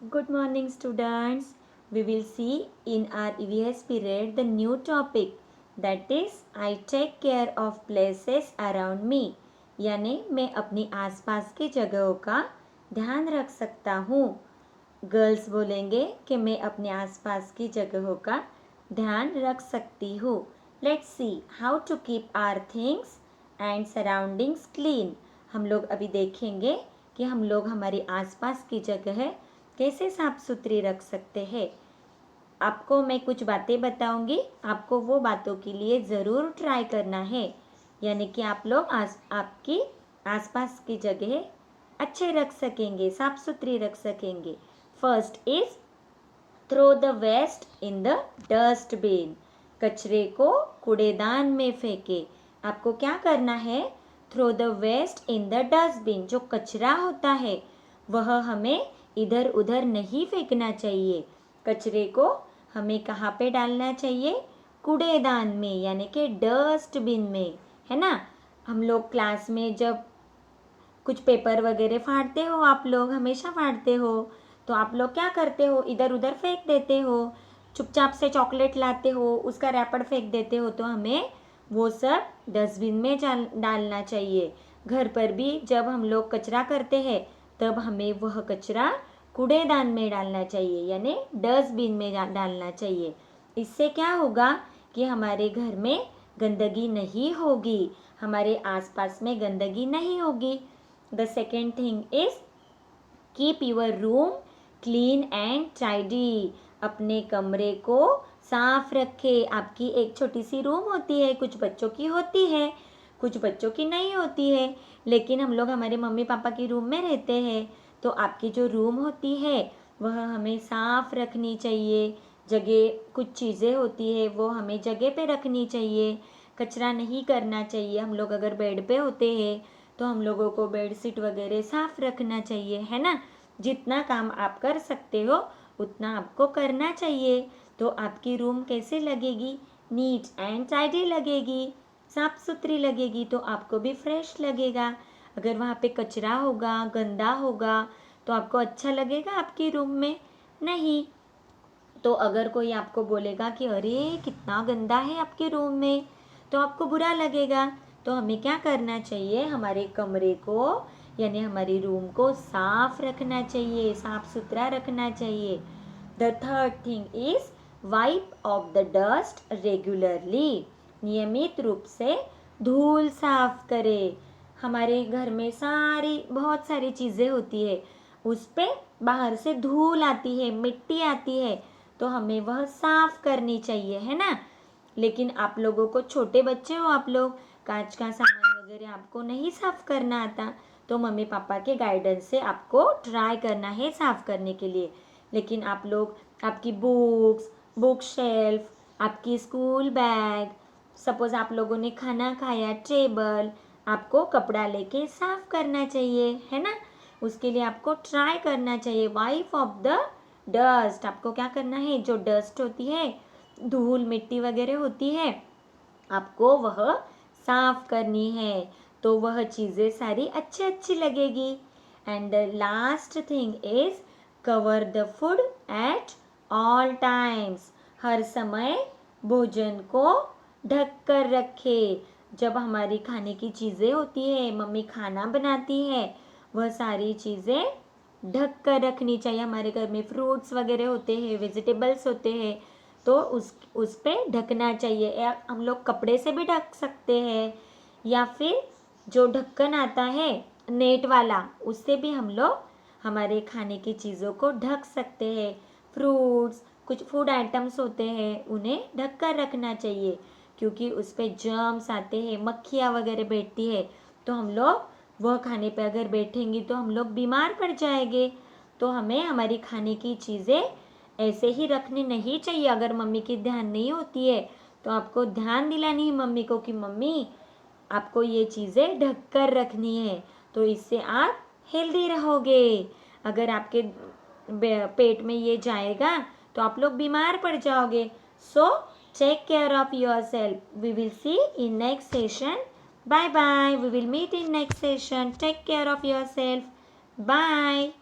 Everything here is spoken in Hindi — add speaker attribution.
Speaker 1: Good morning, students. We will see in our EVS period the new topic, that is I take care of places around me. यानी मैं अपनी आसपास की जगहों का ध्यान रख सकता हूँ. गर्ल्स बोलेंगे कि मैं अपने आसपास की जगहों का ध्यान रख सकती हूँ. Let's see how to keep our things and surroundings clean. हम लोग अभी देखेंगे कि हम लोग हमारी आसपास की जगह कैसे साफ सुथरी रख सकते हैं. आपको मैं कुछ बातें बताऊंगी, आपको वो बातों के लिए ज़रूर ट्राई करना है, यानी कि आप लोग आपकी आसपास की जगह अच्छे रख सकेंगे, साफ सुथरी रख सकेंगे. First is throw the waste in the dustbin. कचरे को कूड़ेदान में फेंके. आपको क्या करना है? Throw the waste in the dustbin. जो कचरा होता है वह हमें इधर उधर नहीं फेंकना चाहिए. कचरे को हमें कहाँ पे डालना चाहिए? कूड़ेदान में, यानी कि डस्टबिन में, है ना. हम लोग क्लास में जब कुछ पेपर वगैरह फाड़ते हो, आप लोग हमेशा फाड़ते हो, तो आप लोग क्या करते हो? इधर उधर फेंक देते हो. चुपचाप से चॉकलेट लाते हो, उसका रैपर फेंक देते हो. तो हमें वो सब डस्टबिन में डालना चाहिए. घर पर भी जब हम लोग कचरा करते हैं तब हमें वह कचरा कूड़ेदान में डालना चाहिए, यानी डस्टबिन में डालना चाहिए. इससे क्या होगा कि हमारे घर में गंदगी नहीं होगी, हमारे आसपास में गंदगी नहीं होगी. The second thing is keep your room clean and tidy. अपने कमरे को साफ रखे. आपकी एक छोटी सी रूम होती है, कुछ बच्चों की होती है, कुछ बच्चों की नहीं होती है, लेकिन हम लोग हमारे मम्मी पापा की रूम में रहते हैं. तो आपकी जो रूम होती है वह हमें साफ रखनी चाहिए. जगह कुछ चीज़ें होती है वो हमें जगह पे रखनी चाहिए. कचरा नहीं करना चाहिए. हम लोग अगर बेड पे होते हैं तो हम लोगों को बेड शीट वगैरह साफ रखना चाहिए, है ना. जितना काम आप कर सकते हो उतना आपको करना चाहिए. तो आपकी रूम कैसे लगेगी? नीट एंड टाइडी लगेगी, साफ सुथरी लगेगी. तो आपको भी फ्रेश लगेगा. अगर वहाँ पे कचरा होगा, गंदा होगा, तो आपको अच्छा लगेगा आपकी रूम में? नहीं. तो अगर कोई आपको बोलेगा कि अरे कितना गंदा है आपके रूम में, तो आपको बुरा लगेगा. तो हमें क्या करना चाहिए? हमारे कमरे को यानी हमारी रूम को साफ रखना चाहिए, साफ सुथरा रखना चाहिए. The third thing is wipe off the dust regularly. नियमित रूप से धूल साफ करें. हमारे घर में बहुत सारी चीज़ें होती है, उस पर बाहर से धूल आती है, मिट्टी आती है, तो हमें वह साफ करनी चाहिए, है ना. लेकिन आप लोगों को, छोटे बच्चे हो आप लोग, कांच का सामान वगैरह आपको नहीं साफ करना आता, तो मम्मी पापा के गाइडेंस से आपको ट्राई करना है साफ करने के लिए. लेकिन आप लोग आपकी बुक शेल्फ, आपकी स्कूल बैग, सपोज आप लोगों ने खाना खाया, टेबल, आपको कपड़ा लेके साफ करना चाहिए, है ना. उसके लिए आपको ट्राई करना चाहिए. Wipe off the dust. आपको क्या करना है? जो डस्ट होती है, धूल मिट्टी वगैरह होती है, आपको वह साफ करनी है. तो वह चीज़ें सारी अच्छी अच्छी लगेगी. And the last thing is cover the food at all times. हर समय भोजन को ढक कर रखे. जब हमारी खाने की चीज़ें होती है, मम्मी खाना बनाती है, वह सारी चीज़ें ढक कर रखनी चाहिए. हमारे घर में फ्रूट्स वगैरह होते हैं, वेजिटेबल्स होते हैं, तो उस पे ढकना चाहिए. या हम लोग कपड़े से भी ढक सकते हैं, या फिर जो ढक्कन आता है नेट वाला, उससे भी हम लोग हमारे खाने की चीज़ों को ढक सकते हैं. फ्रूट्स, कुछ फूड आइटम्स होते हैं, उन्हें ढक कर रखना चाहिए, क्योंकि उस पर जर्म्स आते हैं, मक्खियाँ वगैरह बैठती है, तो हम लोग वह खाने पे अगर बैठेंगी तो हम लोग बीमार पड़ जाएंगे. तो हमें हमारी खाने की चीज़ें ऐसे ही रखनी नहीं चाहिए. अगर मम्मी की ध्यान नहीं होती है तो आपको ध्यान दिलानी है मम्मी को कि मम्मी आपको ये चीज़ें ढक कर रखनी है, तो इससे आप हेल्दी रहोगे. अगर आपके पेट में ये जाएगा तो आप लोग बीमार पड़ जाओगे. So take care of yourself. We will see in next session. Bye bye. We will meet in next session. Take care of yourself. Bye.